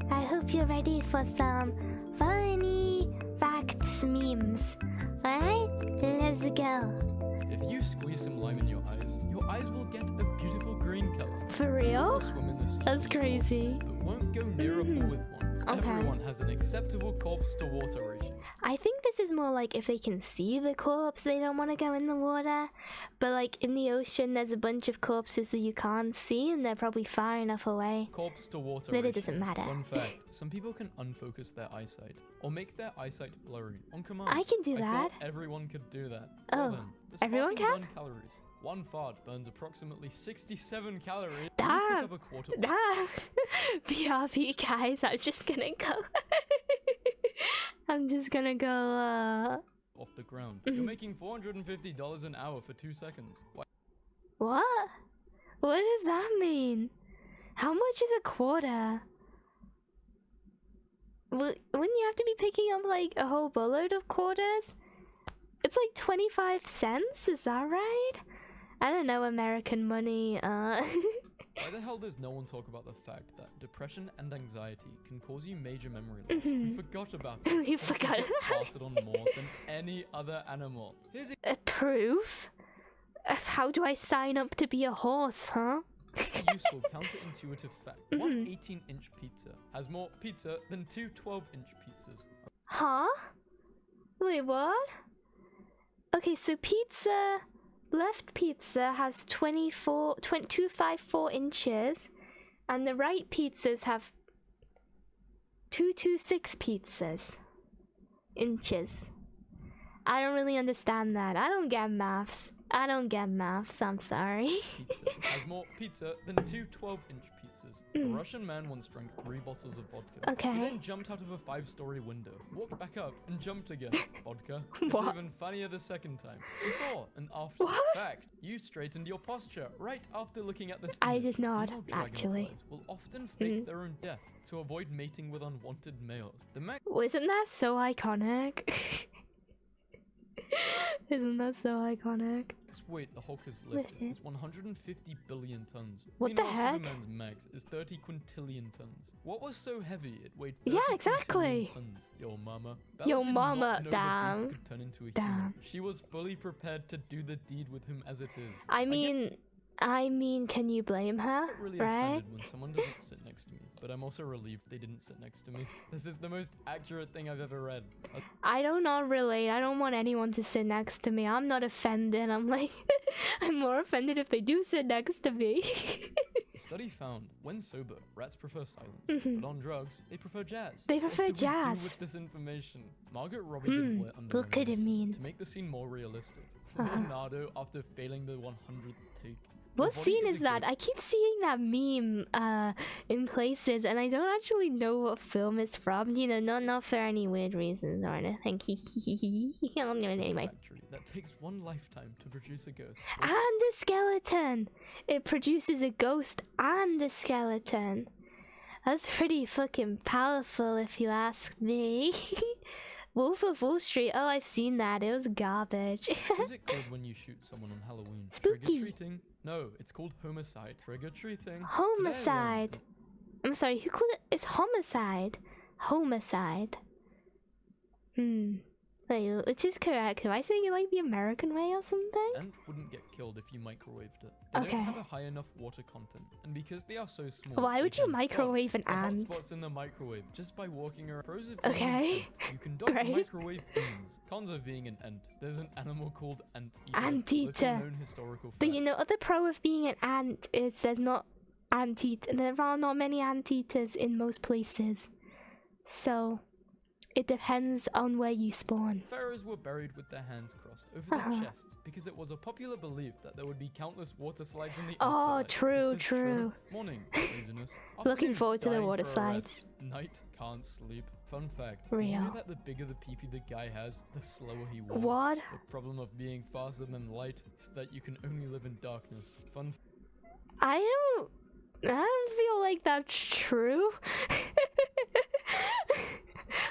I hope you're ready for some funny facts memes. Alright, let's go. If you squeeze some lime in your eyes will get a beautiful green color. For real? Swim in the sea That's with crazy. corpses, but won't go near a pool with one. Okay. Everyone has an acceptable corpse to water ratio. I think this is more like if they can see the corpse, they don't want to go in the water. But like in the ocean, there's a bunch of corpses that you can't see, and they're probably far enough away. Corpse to water But ratio. it doesn't matter. Fun fact, some people can unfocus their eyesight or make their eyesight blurry on command. I can do I that. thought everyone could do that. Oh, Well then, does everyone farting can? burn calories? One fart burns approximately 67 calories. You Damn. pick up a quarter. Damn. BRB guys, I'm just gonna go. I'm just gonna go, Off the ground. You're making $450 an hour for 2 seconds. Why? What? What does that mean? How much is a quarter? Wouldn't you have to be picking up like a whole boatload of quarters? It's like 25 cents, is that right? I don't know American money, Why the hell does no one talk about the fact that depression and anxiety can cause you major memory loss? We forgot about it. We Horses forgot get about farted on more than any other animal. Here's A proof? How do I sign up to be a horse, huh? a useful counterintuitive fact. One 18-inch pizza has more pizza than two 12-inch pizzas. Huh? Wait, what? Okay, so left pizza has 254 inches, and the right pizzas have 226 inches. I don't really understand that. I don't get maths. I'm sorry. Pizza has more pizza than two 12-inch pizzas. A Russian man once drank 3 bottles of vodka. Okay. He then jumped out of a 5-story window, walked back up, and jumped again. Vodka. It's What? even funnier the second time. Before and after. What? Fact, you straightened your posture right after looking at this I image. did not, Female actually. dragonflies will often fake their own death to avoid mating with unwanted males. The Isn't that so iconic? Isn't that so iconic? max weight the Hulk has lifted Lifted. is 150 billion tons. What the Meanwhile, heck? Superman's max is 30 quintillion tons. What was so heavy it weighed 30 Yeah, quintillion exactly. tons? Yo mama. Yo did mama, not know the damn. beast could turn into a Damn. human. She was fully prepared to do the deed with him as it is. I get mean, can you blame her? really Right? offended when someone doesn't sit next to me, but I'm also relieved they didn't sit next to me. This is the most accurate thing I've ever read. I don't not relate. I don't want anyone to sit next to me. I'm not offended. I'm like, I'm more offended if they do sit next to me. A study found when sober, rats prefer silence, but on drugs, they prefer jazz. They prefer What do we jazz. do with this information? Margaret Robbie didn't wear underwear what could in it this mean? to make the scene more realistic. Leonardo, after failing the 100th take. What Your body scene a is that? ghost. I keep seeing that meme in places, and I don't actually know what film it's from. You know, not for any weird reasons or anything. I don't know It's a anyway. factory that takes one lifetime to produce a ghost. And a skeleton. It produces a ghost and a skeleton. That's pretty fucking powerful, if you ask me. Wolf of Wall Street. Oh, I've seen that. It was garbage. What is it called when you shoot someone on Halloween? Spooky. Trick-or-treating? No, it's called homicide. Trick-or-treating. Homicide. I'm sorry, who called it? It's homicide. Homicide. Wait, which is correct? Am I saying it like the American way or something? Ant wouldn't get killed if you microwaved it. They Okay. don't have a high enough water content, and because they are so small, Why they would you can microwave dodge an the hot ant? spots in the microwave just by walking around. Pros of being Okay. an ant, you can dodge Great. microwave beams. Cons of being an ant. There's an animal called anteater. Anteater. Little known historical But fact. you know, other pro of being an ant is there's not there are not many anteaters in most places. So it depends on where you spawn. Pharaohs were buried with their hands crossed over their chests because it was a popular belief that there would be countless water slides in the Oh, afterlife. true, Is this true. Morning, laziness. Looking Afternoon, forward to the dying water for a slides. rest. Night, can't sleep. Fun fact. Did you Real. know that the bigger the peepee the guy has, the slower he walks? What? The problem of being faster than light is that you can only live in darkness. Fun I don't feel like that's true.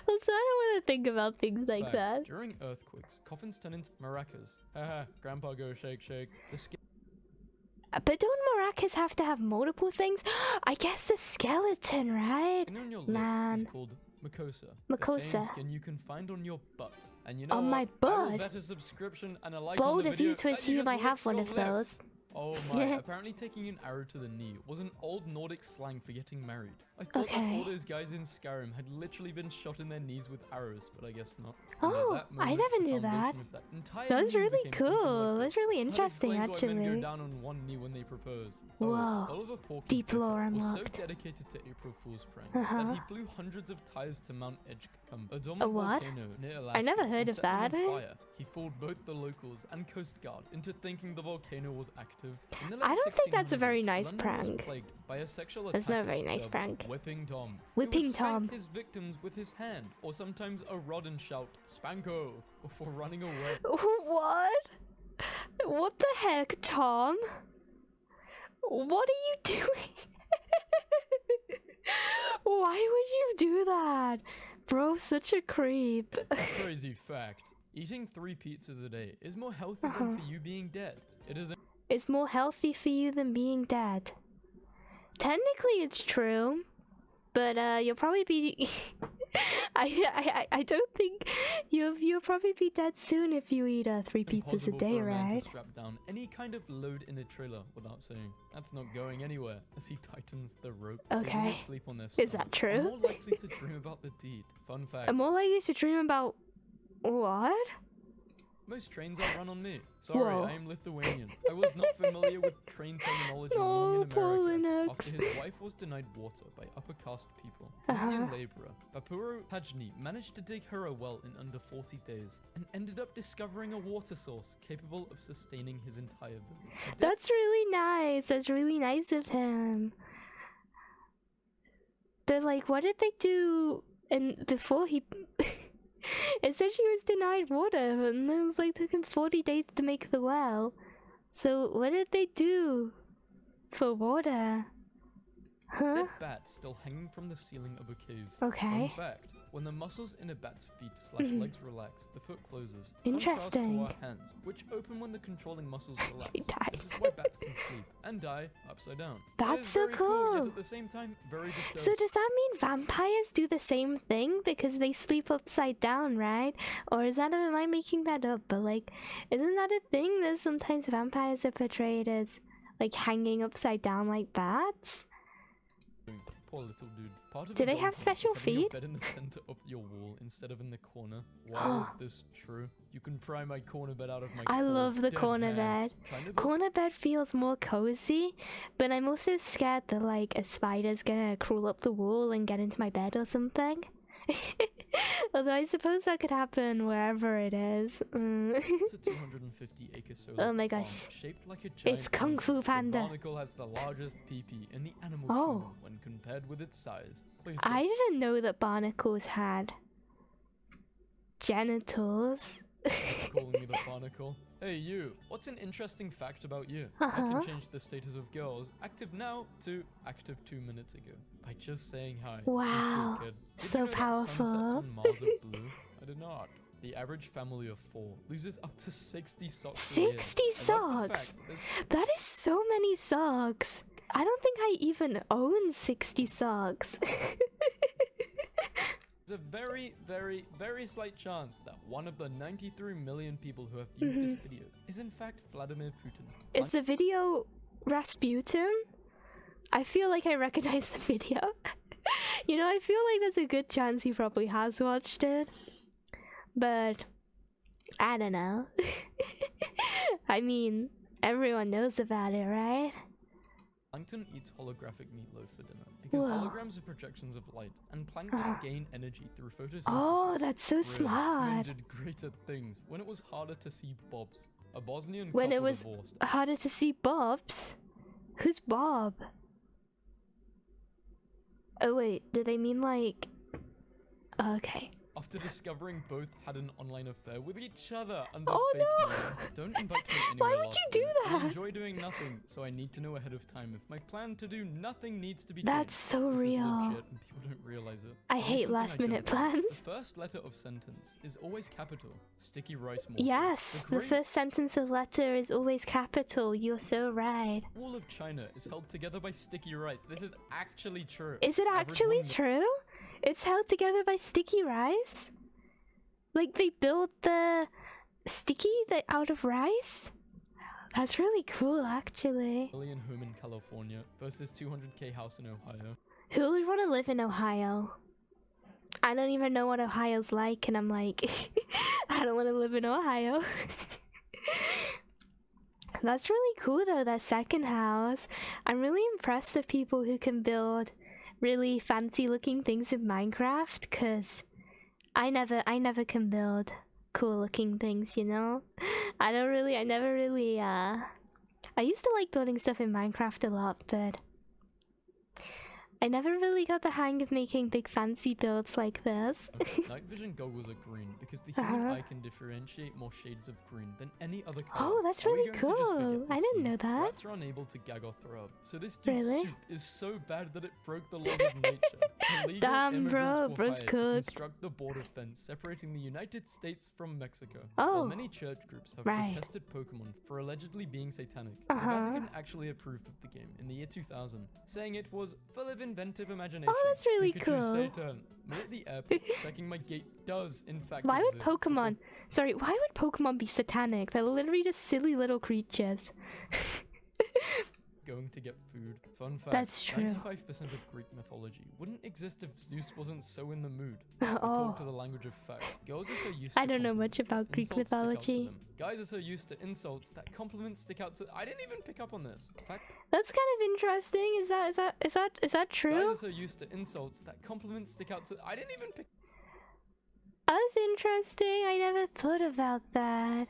Also, I don't want to think about things like fact. that. During earthquakes, coffins turn into maracas. Haha, grandpa go shake shake. The But don't maracas have to have multiple things? I guess the skeleton, right? The skin on your Man. lips is called mucosa. Mucosa. The same skin you can find on your butt. And you know On what? my I will butt? bet a subscription and a like on Bold the of video you to that assume just I have licked one your of lips. those. Oh my, apparently taking an arrow to the knee was an old Nordic slang for getting married. I thought that Okay. all those guys in Skyrim had literally been shot in their knees with arrows, but I guess not. Oh, I never knew that. That's really cool. That's really interesting, Why men actually. go down on one knee when they propose. Whoa. Oliver Porky Deep Cricket lore was so unlocked. dedicated to April Fool's pranks Uh-huh. that he flew hundreds of ties to Mount Edgecumbe, a A dormant what? volcano near Alaska. I never heard and of set them on that. fire. He fooled both the locals and Coast Guard into thinking the volcano was active. In the late I don't think that's a very 1600s, nice London was prank. plagued by a sexual That's not a attacker very nice dubbed prank. Whipping Tom. Whipping He would spank Tom. his victims with his hand, or sometimes a rod and shout, "Spanko," before running away. What? What the heck, Tom? What are you doing? Why would you do that? Bro, such a creep. Crazy fact. Eating 3 pizzas a day is more healthy than for you being dead. It is It's more healthy for you than being dead. Technically, it's true, but you'll probably be. I don't think you'll probably be dead soon if you eat 3 pizzas a impossible day, for a man right? to strap down any kind of load in a trailer without saying, "That's not going anywhere," as he tightens the rope. They will Okay. not sleep on their Is stomach, that are true? more likely to dream about the deed. Fun fact. I'm more likely to dream about what? Most trains are run on me. Sorry, Whoa. I am Lithuanian. I was not familiar with train terminology Oh, living in poor America. Linux. After his wife was denied water by upper caste people, Indian labourer Bapuro Tajni managed to dig her a well in under 40 days and ended up discovering a water source capable of sustaining his entire village. That's really nice. That's really nice of him. But like, what did they do? And before he, it said she was denied water, and it was like took him 40 days to make the well. So what did they do for water? Huh? Dead bat still hanging from the ceiling of a cave. Okay. Fun fact, when the muscles in a bat's feet/legs relax, the foot closes. Contrast Interesting. to our hands, which open when the controlling muscles relax. died. This is why bats can sleep and die upside down. That That's is so very cool, yet cool. at the same time, very disturbing. So does that mean vampires do the same thing because they sleep upside down, right? Or is that, am I making that up? But like, isn't that a thing that sometimes vampires are portrayed as like hanging upside down like bats? Poor little dude. Part of Do a they dog have hunt is special having your feet? bed in the center of your wall instead of in the corner. Why is this true? You can pry my corner bed out of my I cold, love the dead corner hands. bed. Trying to build Corner bed feels more cozy, but I'm also scared that like a spider's gonna crawl up the wall and get into my bed or something. Although I suppose that could happen wherever it is. It's a 250-acre solar Oh my farm gosh. shaped like a giant It's Kung Fu elephant. The Panda. barnacle has the largest pee-pee in the animal Oh. kingdom when compared with its size. Please I didn't know that barnacles had genitals. stop calling me the barnacle. Hey you, what's an interesting fact about you? I Uh-huh. can change the status of girls active now to active 2 minutes ago by just saying hi. Wow, You're a cool kid. Did so you know that powerful. sunsets on Mars are blue? I did not. The average family of 4 loses up to 60 socks a year. 60 I love the socks? fact that there's That is so many socks. I don't think I even own 60 socks. There's a very, very, very slight chance that one of the 93 million people who have viewed this video is in fact Vladimir Putin. Is the video Rasputin? I feel like I recognize the video. You know, I feel like there's a good chance he probably has watched it. But I don't know. I mean, everyone knows about it, right? Plankton eats holographic meatloaf for dinner because Whoa. holograms are projections of light, and plankton gain energy through photosynthesis. Oh, that's so Really, men smart. did greater things when it was harder to see bobs. A Bosnian When couple it was divorced. harder to see Bobs? Who's Bob? Oh wait, do they mean like... Okay. after discovering both had an online affair with each other under Oh, fake no. names. Don't invite me Why anywhere would last you do minute. I that? enjoy doing nothing, so I need to know ahead of time if my plan to do nothing needs to be That's changed. so This real. is legit and people don't realize it. I Here's hate something last minute don't like. plans. The first letter of sentence is always capital. Sticky rice mortar. Yes, the great first sentence of letter is always capital. You're so right. Wall of China is held together by sticky rice. This is actually true. Is it Average actually one- true? It's held together by sticky rice? Like they build the sticky out of rice? That's really cool, actually. Million home in California versus 200k house in Ohio. Who would want to live in Ohio? I don't even know what Ohio's like, and I'm like, I don't want to live in Ohio. That's really cool, though, that second house. I'm really impressed with people who can build really fancy-looking things in Minecraft, because I never can build cool-looking things, you know? I used to like building stuff in Minecraft a lot, but I never really got the hang of making big fancy builds like this. Night vision goggles are green because the human eye can differentiate more shades of green than any other color. Oh, that's Are we really going to just forget cool. this I didn't scene? know that. Rats are unable to gag or throw up, so this dude's Really? soup is so bad that it broke the laws of nature. Illegal Damn, immigrants bro, were bro's hired to cooked. construct the border fence separating the United States from Mexico. Oh, While many church groups have right. protested Pokemon for allegedly being satanic, Uh-huh. the Vatican actually approved of the game in the year 2000, saying it was full of inventive imagination. Oh, that's really Pikachu cool. Satan. Me at the airport checking my gate does in fact Why would exist before Pokemon... Sorry, why would Pokemon be satanic? They're literally just silly little creatures. going to get food. Fun fact, That's true. 95% of Greek mythology wouldn't exist if Zeus wasn't so in the mood. We Oh. talk to the language of facts. Girls are so used to I don't know much compliments that about Greek insults stick out to mythology. them. Guys are so used to insults that compliments stick out to... I didn't even pick up on this. Fact, That's kind of interesting. Is that guys true? are so used to insults that compliments stick out to... I didn't even pick... That's interesting. I never thought about that.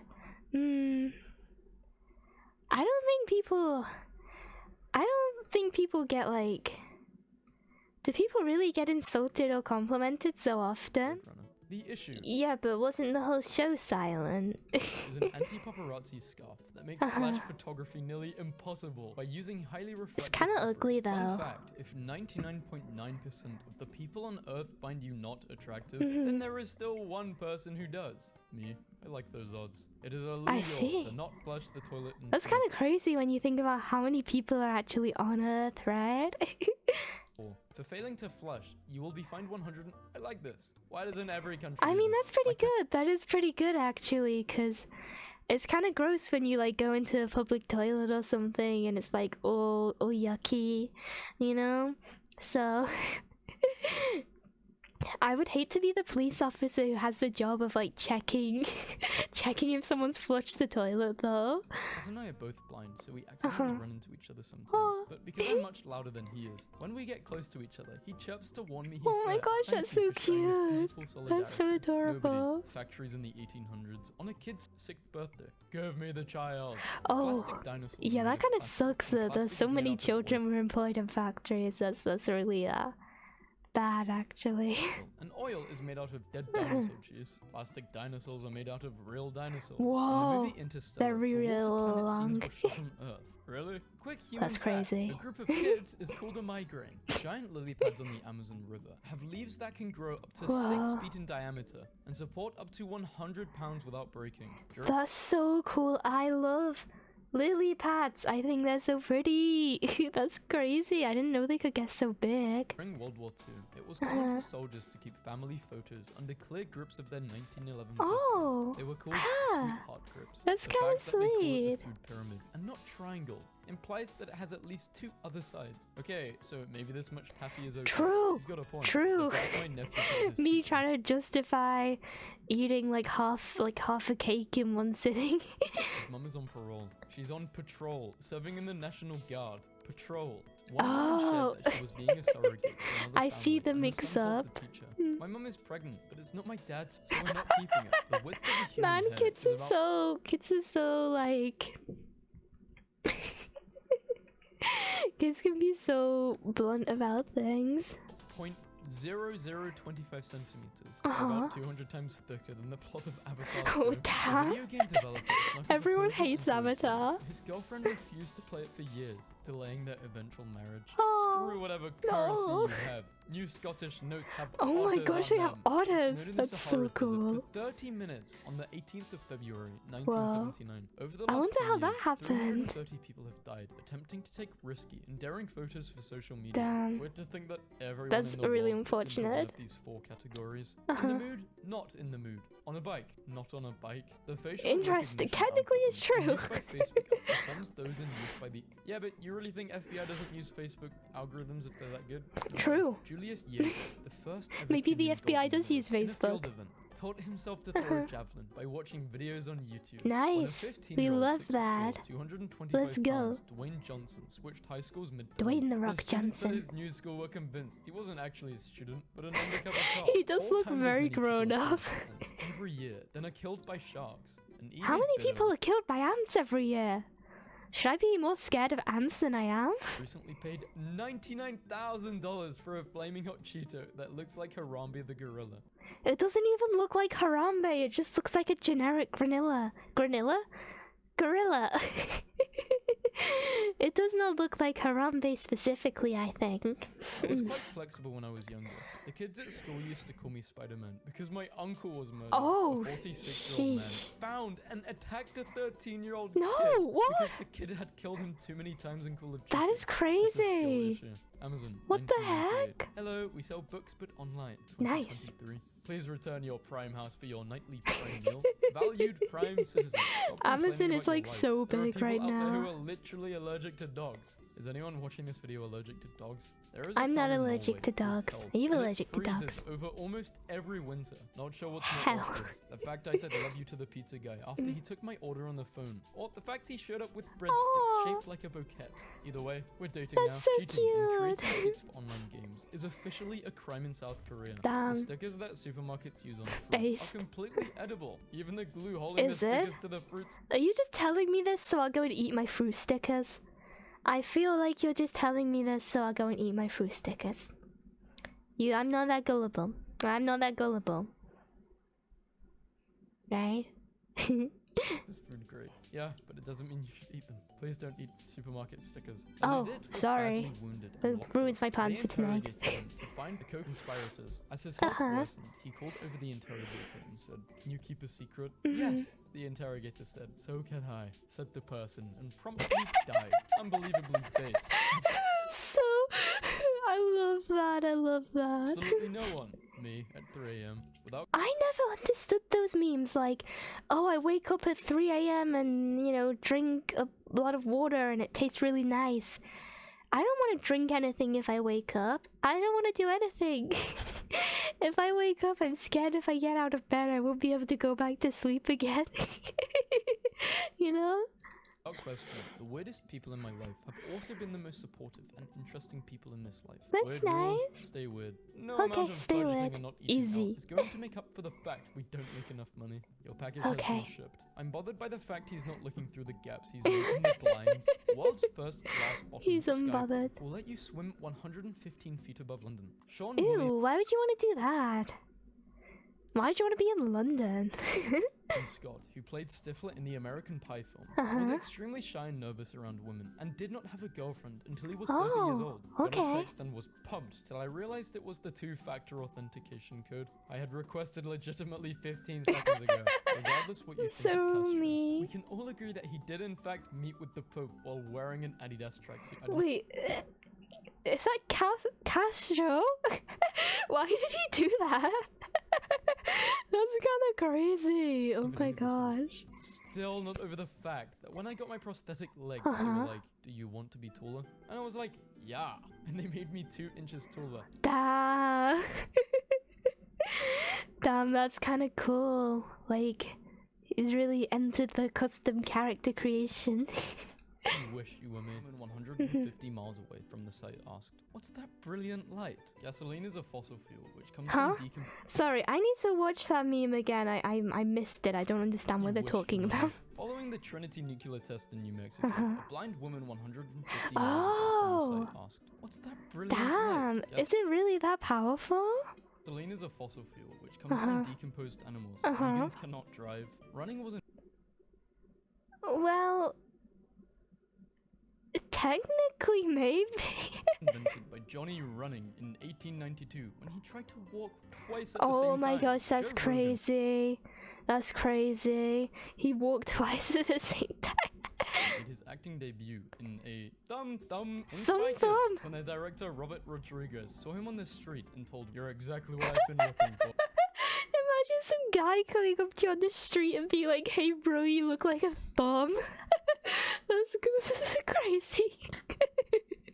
I don't think people get like... Do people really get insulted or complimented so often? The issue Yeah, but wasn't the whole show silent? is an anti-paparazzi scarf that makes flash photography nearly impossible by using highly reflective... It's kind of fabric. ugly Fun though. fact, if 99.9% of the people on Earth find you not attractive, Mm-hmm. then there is still one person who does. Me. I like those odds. It is a I lure see. to not flush the toilet and That's kind of crazy when you think about how many people are actually on Earth, right? For failing to flush, you will be fined 100... I like this. Why doesn't every country I do mean, this? that's pretty Like a- good. That is pretty good, actually, because it's kind of gross when you, like, go into a public toilet or something and it's, like, oh yucky, you know? So... I would hate to be the police officer who has the job of, like, checking if someone's flushed the toilet, though. Dad and I are both blind, so we accidentally run into each other sometimes. Aw. But because I'm much louder than he is, when we get close to each other, he chirps to warn me he's Oh my there. gosh, Thank that's you so for showing this cute. beautiful That's so solidarity. adorable. Nobody. Factories in the 1800s on a kid's 6th birthday. Give me the child. Oh, Plastic dinosaurs yeah, made that of kind of plastic, sucks and that there's plastic so is made many out of children were employed in factories. That's really bad, actually. oil. And oil is made out of dead dinosaur juice. Plastic dinosaurs are made out of real dinosaurs. Whoa, In the movie Interstellar, they're the real water planet long. scenes were shot on Earth. Really? Quick human That's fact, crazy. a group of kids is called a migraine. Giant lily pads on the Amazon River have leaves that can grow up to 6 Whoa. feet in diameter and support up to 100 pounds without breaking. That's so cool. I love lily pads. I think they're so pretty. That's crazy. I didn't know they could get so big. During World War II, it was common for soldiers to keep family photos under clear grips of their 1911 Oh, pistols. They were called ah, sweetheart grips. that's The kinda fact that they call it sweet. the food pyramid and not triangle implies that it has at least 2 other sides. Okay, so maybe this much taffy is okay. True, He's got a point. true. In fact, my nephew told his Me teacher, trying to justify eating like half a cake in one sitting. his mum is on parole. She's on patrol, serving in the National Guard. Patrol. One Oh. woman shared that she was being a surrogate for another I see family, the and her mix son told up. the teacher, my mum is pregnant, but it's not my dad's, so we're not keeping it. The width of a human Man, hair kids is are about kids are so like kids can be so blunt about things. 0.0025 centimeters, Uh-huh. about 200 times thicker than the plot of Avatar 2. Oh, The damn. video game developer snuck a Everyone proposal hates into his Avatar. game. His girlfriend refused to play it for years, delaying their eventual marriage. Oh, Screw whatever no. currency you have. New Scottish notes have Oh my otters gosh, on they have them. otters. It's known in the That's so Sahara Desert cool. For 30 minutes on the 18th of February, 1979. Over the I last wonder 10 how that years, happened. 330 people have died attempting to take risky and daring photos for social media. Damn. Weird to think that everyone That's in the really world fits into one unfortunate. of these 4 categories. Uh-huh. In the mood, not in the mood. On a bike, not on a bike. The facial Interesting. recognition Technically, it's algorithm true. used by Facebook outperforms those in use by the... Yeah, but you really think FBI doesn't use Facebook algorithms if they're that good? No. True. Julius Yeager, the first ever Maybe the Kenyan FBI gold does medalist use in a field Facebook. event, taught himself to throw a javelin by watching videos on YouTube. Nice. We love that. 225 Let's go. pounds, Dwayne Johnson switched high school's midterm. Dwayne the His Rock students at Johnson. his new school were convinced he wasn't actually a student, but an undercover cop. He does 4 look times as very many people grown are killed up. by ants every year than are killed by sharks. And How even many bitter, people are killed by ants every year? Should I be more scared of ants than I am? recently paid $99,000 for a flaming hot Cheeto that looks like Harambe the gorilla. It doesn't even look like Harambe, it just looks like a generic granilla. Granilla? Gorilla. It does not look like Harambe specifically, I think. I was quite flexible when I was younger. The kids at school used to call me Spider-Man because my uncle was murdered. Oh, a 46-year-old man sheesh. found and attacked a 13-year-old No, kid what? because the kid had killed him too many times in Call of Duty. That is It's a skill crazy. issue. Amazon. What the 1998. heck? Hello, we sell books but online. Nice. 2023. Please return your Prime house for your nightly Prime meal. Valued Prime citizen. Stop Amazon complaining is about your like life. so There are big people right out there now. who are literally allergic to dogs. Is anyone watching this video allergic to dogs? There is a I'm not town in allergic Norway to called dogs. Kelp, Are you and it allergic to freezes dogs? over almost every winter. Not sure what's Hell. more awkward. The fact I said love you to the pizza guy after he took my order on the phone, or the fact he showed up with breadsticks Aw. shaped like a bouquet. Either way, we're dating That's now. so Cheating and cute. creating cheats for online games is officially a crime in South Korea. Damn. The stickers that supermarkets use on fruit Based. are completely edible. Even the glue holding Is the it? stickers to the fruits. Are you just telling me this so I'll go and eat my fruit stickers? I feel like you're just telling me this so I'll go and eat my fruit stickers. I'm not that gullible. I'm not that gullible. Right? This food great. Yeah, but it doesn't mean you should eat them. Please don't eat supermarket stickers. And Oh, they did. sorry. Badly wounded and That locked ruins up. my plans They for tonight. interrogated him to find the co-conspirators. As his health Uh-huh. worsened, he called over the interrogator and said, "Can you keep a secret?" Mhm. Yes, the interrogator said. "So can I," said the person, and promptly died. Unbelievably based. So, I love that. I love that. Absolutely no one. Me at 3 a.m. without. I never understood those memes like, oh, I wake up at 3 a.m. and, you know, drink a lot of water and it tastes really nice. I don't want to drink anything if I wake up. I don't want to do anything. If I wake up, I'm scared if I get out of bed, I won't be able to go back to sleep again. You know? Without question, the weirdest people in my life have also been the most supportive and interesting people in this life. That's Weird rules, nice. stay weird. No Okay, amount of stay budgeting weird. and not eating Easy. out is going to make up for the fact we don't make enough money. Your package has Okay. been shipped. I'm bothered by the fact he's not looking through the gaps he's made in the blinds. World's first glass bottom He's sky unbothered. pool will let you swim 115 feet above London. Sean Woolley Ew, why would you want to do that? Why would you want to be in London? Scott, who played Stifler in the American Pie film, was Uh-huh. extremely shy and nervous around women and did not have a girlfriend until he was 30 years Oh, old. Got a okay. text and was pumped till I realized it was the two-factor authentication code I had requested legitimately 15 seconds ago. Regardless what you think So of Castro, me. we can all agree that he did in fact meet with the Pope while wearing an Adidas tracksuit. I don't- Wait, is that Castro? Why did he do that? That's kind of crazy. Oh Even my if this is gosh. Still not over the fact that when I got my prosthetic legs, they Uh-huh. were like, "Do you want to be taller?" And I was like, "Yeah." And they made me 2 inches taller. Damn. Damn, that's kind of cool. Like, he's really entered the custom character creation. You wish you were me. When 150 miles away from the site asked, "What's that brilliant light?" Gasoline is a fossil fuel which comes Huh? from decomposing. Sorry, I need to watch that meme again. I missed it. I don't understand what they're talking about. Following During the Trinity nuclear test in New Mexico, a blind woman 150 miles Oh. from the site asked, "What's that brilliant Damn, light?" is it really that powerful? Gasoline is a fossil fuel which comes from decomposed animals. Vegans cannot drive. Running wasn't Well, technically maybe. invented by Johnny Running in 1892 when he tried to walk twice at the same time. Oh my gosh, that's Joe Rogan crazy. That's crazy. He walked twice at the same time. made his acting debut in a Thumb in Thumb Spy Kids Thumb. when the director Robert Rodriguez saw him on the street and told, "You're exactly what I've been looking for." Imagine some guy coming up to you on the street and be like, "Hey bro, you look like a thumb." That's crazy.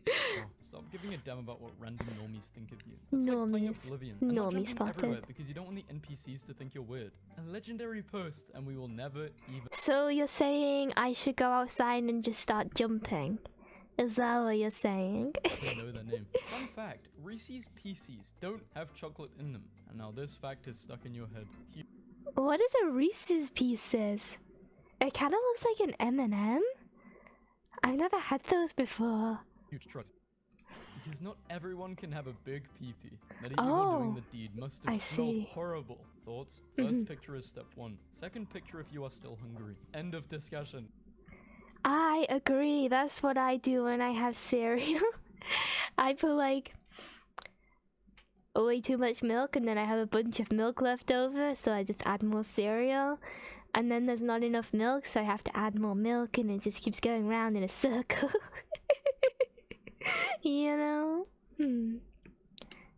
Oh, stop giving a damn about what random normies think of you. It's like playing Normies. Oblivion and not Normie jumping spotted. everywhere because you don't want the NPCs to think you're weird. A legendary post, and we will never even So you're saying I should go outside and just start jumping? Is that what you're saying? know their name. Fun fact, Reese's Pieces don't have chocolate in them. And now this fact is stuck in your head. What is a Reese's Pieces? It kind of looks like an M&M. I've never had those before. Huge truck. Because not everyone can have a big pee-pee. Medieval doing the deed must have I smelled see. horrible. Thoughts? First picture is step 1. Second picture if you are still hungry. End of discussion. I agree. That's what I do when I have cereal. I put like way too much milk and then I have a bunch of milk left over, so I just add more cereal. And then there's not enough milk, so I have to add more milk and it just keeps going round in a circle. You know?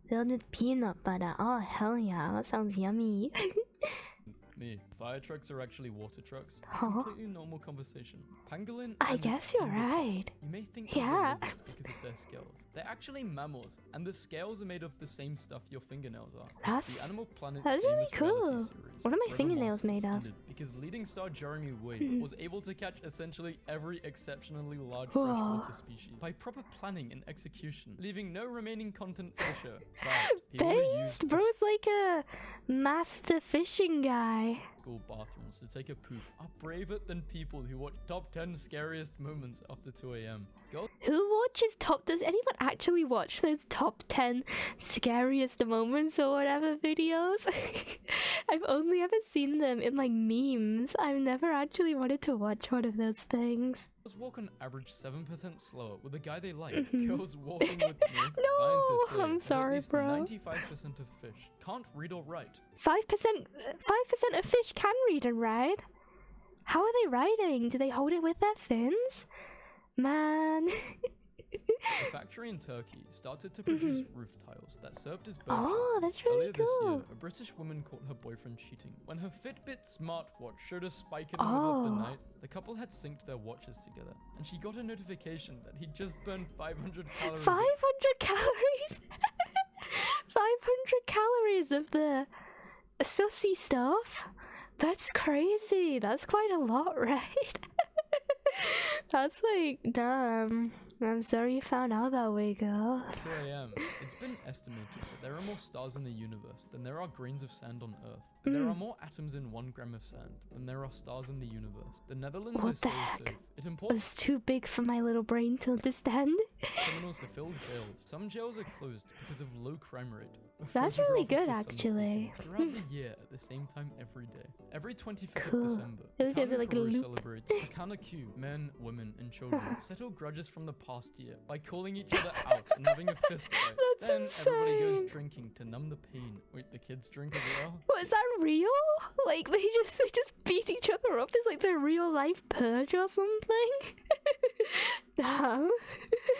Filled with peanut butter. Oh, hell yeah. That sounds yummy. Me. Fire trucks are actually water trucks. Huh? Completely normal conversation. Pangolin. I and guess you're pangolin. right. You may think these Yeah. are lizards because of their scales. They're actually mammals, and the scales are made of the same stuff your fingernails are. That's The Animal Planet really famous reality cool. series, What are my River fingernails Monsters, made of? ended because leading star Jeremy Wade was able to catch essentially every exceptionally large freshwater species by proper planning and execution, leaving no remaining content for the show. Fact, people who use Based? Bro's like a master fishing guy. school bathrooms to take a poop are braver than people who watch top 10 scariest moments after 2 a.m. Girls Who watches top? Does anyone actually watch those top 10 scariest moments or whatever videos? I've only ever seen them in like memes. I've never actually wanted to watch one of those things. walk on average 7% slower with a guy they like. Girls walking with me. No, Scientists say I'm that sorry, at least bro. 95% of fish can't read or write. 5% of fish can read and write. How are they writing? Do they hold it with their fins? Man. A factory in Turkey started to produce roof tiles that served as bird Oh, shelters. that's really Earlier this year, cool. a British woman caught her boyfriend cheating. When her Fitbit smartwatch showed a spike in the middle of the night, the couple had synced their watches together, and she got a notification that he'd just burned 500 calories. 500 calories? 500 calories of the sussy stuff? That's crazy. That's quite a lot, right? That's like, damn. I'm sorry you found out that way, girl. 2 a.m. It's been estimated that there are more stars in the universe than there are grains of sand on Earth. But there are more atoms in 1 gram of sand than there are stars in the universe. The Netherlands What is the so heck? safe. It It imports was too big for my little brain to understand. criminals to fill jails. Some jails are closed because of low crime rate. A That's really photograph of good, the sun actually. taken throughout the year at the same time every day. Every 25th Cool. of December, Those the guys town are of like a Peru loop. celebrates Hakana Q. Men, women, and children settle grudges from the past year by calling each other out and having a fist fight. That's Then everybody insane. goes drinking to numb the pain. Wait, the kids drink as well? What, is that real? Like they just beat each other up? It's like the real life purge or something? Damn.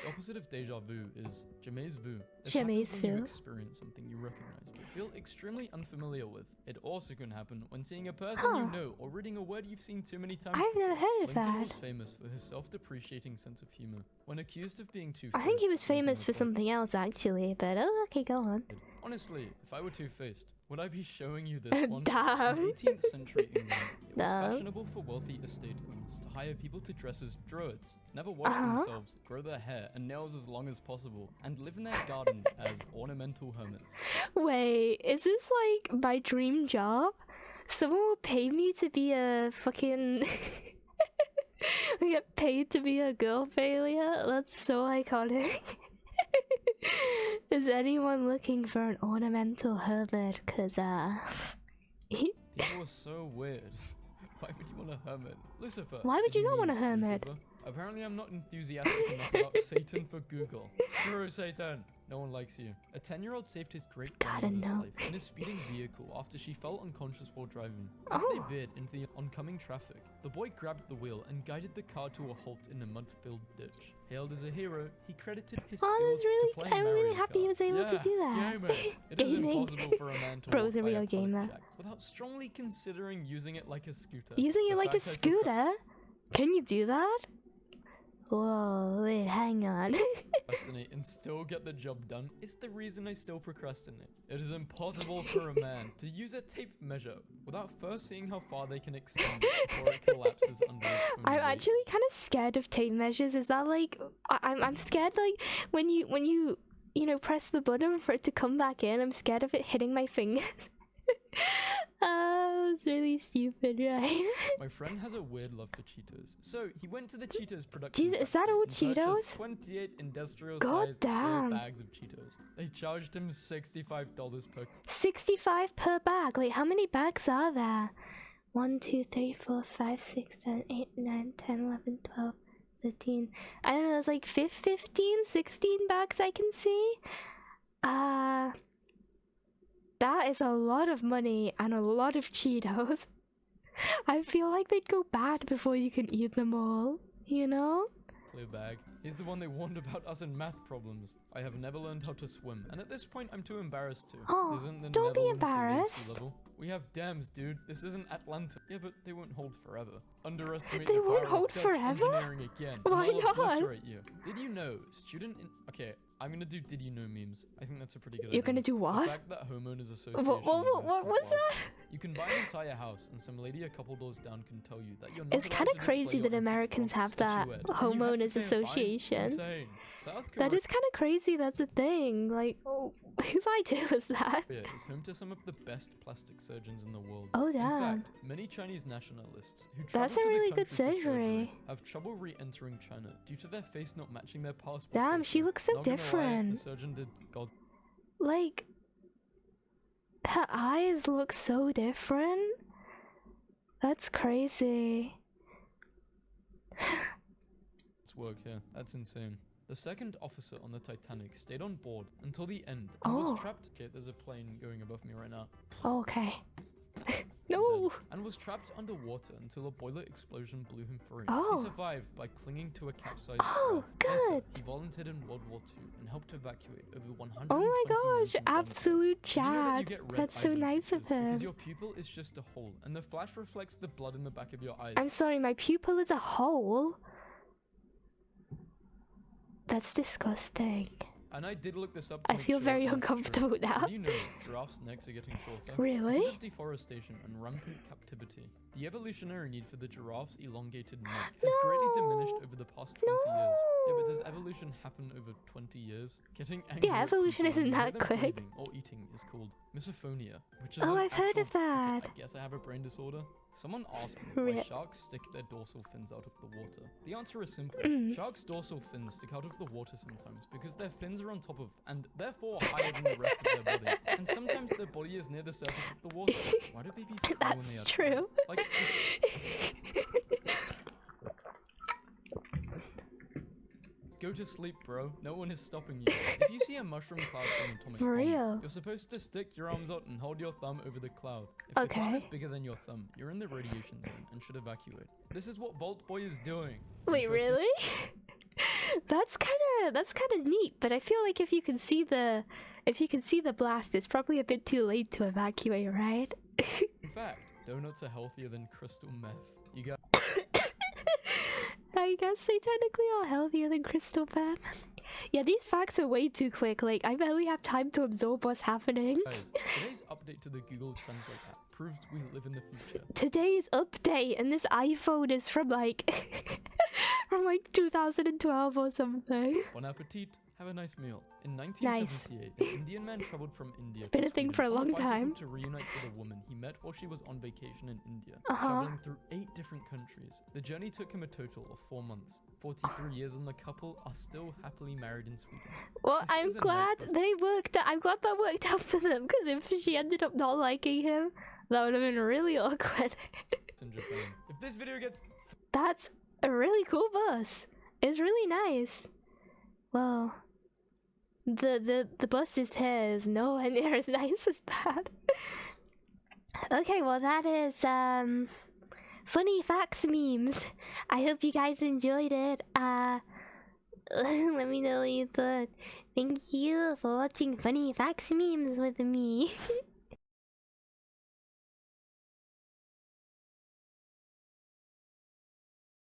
The opposite of deja vu is jamais vu. This Jamais happens when you vu. experience something you recognize but feel extremely unfamiliar with. It also can happen when seeing a person you know or reading a word you've seen too many times. I've never heard of Lincoln that. was famous for his self-depreciating sense of humor. When accused of being I think he was two-faced, Lincoln famous for replied, something else actually, but oh, okay, go on. "Honestly, if I were two-faced, would I be showing you this one?" Damn. In 18th century England, it was Damn. fashionable for wealthy estate owners to hire people to dress as druids, never wash themselves, grow their hair and nails as long as possible, and live in their gardens as ornamental hermits. Wait, is this like my dream job? Someone will pay me to be a fucking We get paid to be a girl failure? That's so iconic. Is anyone looking for an ornamental hermit? Cause People are so weird. Why would you want a hermit? Lucifer. Why would did you not mean want a hermit? Lucifer? Apparently I'm not enthusiastic enough about Satan for Google. Screw Satan. No one likes you. A 10-year-old saved his great-grandmother's life in a speeding vehicle after she fell unconscious while driving. As they veered into the oncoming traffic, the boy grabbed the wheel and guided the car to a halt in a mud-filled ditch. Hailed as a hero, he credited his skills to playing I'm really Mario happy he Kart. was able to do that. Gamer. It is Gaming. impossible for a man to Bro's walk a by real a gamer. jack without strongly considering using it like a scooter. Using it The like a fact I scooter? Can you do that? Whoa, wait, hang on. Procrastinate and still get the job done is the reason I still procrastinate. It is impossible for a man to use a tape measure without first seeing how far they can extend it before it collapses under its own I'm weight. actually kind of scared of tape measures. Is that like I'm scared like when you press the button for it to come back in. I'm scared of it hitting my fingers. It's really stupid, right? My friend has a weird love for Cheetos, so he went to the Cheetos production. Jesus, is that factory all and purchased Cheetos? 28 industrial God sized damn. bags of Cheetos. They charged him $65 per. 65 per bag. Wait, how many bags are there? 1, 2, 3, 4, 5, 6, 7, 8, 9, 10, 11, 12, 13. I don't know, there's like 15, 16 bags I can see. That is a lot of money and a lot of Cheetos. I feel like they'd go bad before you can eat them all, you know? Clear bag. He's the one they warned about us in math problems. I have never learned how to swim, and at this point I'm too embarrassed to. Oh, Isn't the don't be Netherlands below sea embarrassed. level? We have dams, dude. This isn't Atlanta. Yeah, but they won't hold forever. Underestimate They the won't power hold of Dutch forever? engineering again. Why and I'll not? obliterate you. Did you know Okay, I'm gonna do did you know memes. I think that's a pretty good You're idea. gonna do The what? fact that homeowners association What exists was is that? wild. You can buy an entire house, and some lady a couple doors down can tell you that you're not It's allowed kind of to display crazy your that Americans antique have that statuette, and you have to homeowners pay a fine. association. Insane. South That Korea is kind of crazy. That's a thing. Like, oh, whose idea was that? is home to some of the best plastic surgeons in the world. Oh, In damn. fact, many Chinese nationalists who That's travel a to really the good country for surgery. have trouble re-entering China due to their face not matching their passport. Damn, she photo. looks so Not gonna lie, different. the surgeon did God. Like, her eyes look so different. That's crazy. It's work here. That's insane. The second officer on the Titanic stayed on board until the end and was trapped. Okay, there's a plane going above me right now. Okay. No. And was trapped underwater until a boiler explosion blew him free. Oh. He survived by clinging to a capsized Oh, crab. Later, good. he volunteered in World War II and helped evacuate over 100. Oh my gosh, absolute Chad. That's so nice of Because him. your pupil is just a hole, and the flash reflects the blood in the back of your eyes. I'm sorry, my pupil is a hole? That's disgusting. And I did look this up to I make feel sure very it was uncomfortable true. now. Did you know giraffes' necks are getting shorter? Really? Because of deforestation and rampant captivity, the evolutionary need for the giraffe's elongated neck has greatly diminished over the past 20 years. Yeah, but does evolution happen over 20 years? Getting angry Yeah, at evolution people when isn't you hear that them quick. breathing or eating is called misophonia, which is Oh, an I've heard of actual- that. I guess I have a brain disorder. Someone asked me why Rip. sharks stick their dorsal fins out of the water. The answer is simple. Mm. Sharks' dorsal fins stick out of the water sometimes because their fins are on top of and therefore higher than the rest of their body. And sometimes their body is near the surface of the water. Why do babies cry when they That's are true. Like, go to sleep, bro. No one is stopping you. If you see a mushroom cloud from an atomic For bomb, real. you're supposed to stick your arms out and hold your thumb over the cloud. If the cloud is Okay. bigger than your thumb, you're in the radiation zone and should evacuate. This is what Vault Boy is doing. Wait, Interesting? really? That's kind of neat, but I feel like if you can see the blast, it's probably a bit too late to evacuate, right? In fact, donuts are healthier than crystal meth. You got I guess they technically are healthier than crystal meth. Yeah, these facts are way too quick. Like, I barely have time to absorb what's happening. guys. Today's update to the Google Translate app proves we live in the future. Today's update, and this iPhone is from like 2012 or something. Bon appetit. Have a nice meal. In 1978, an Indian man traveled from India It's been to a thing Sweden for a on long bicycle time. to reunite with a woman he met while she was on vacation in India, Uh-huh. traveling through 8 different countries. The journey took him a total of 4 months. 43 years and the couple are still happily married in Sweden. Well, This I'm is a glad note they worked out. I'm glad that worked out for them, because if she ended up not liking him, that would have been really awkward. in Japan. If this video gets That's a really cool bus. It's really nice. Well, the bus's hair is nowhere near as nice as that. Okay, well that is funny facts memes. I hope you guys enjoyed it. Let me know what you thought. Thank you for watching funny facts memes with me.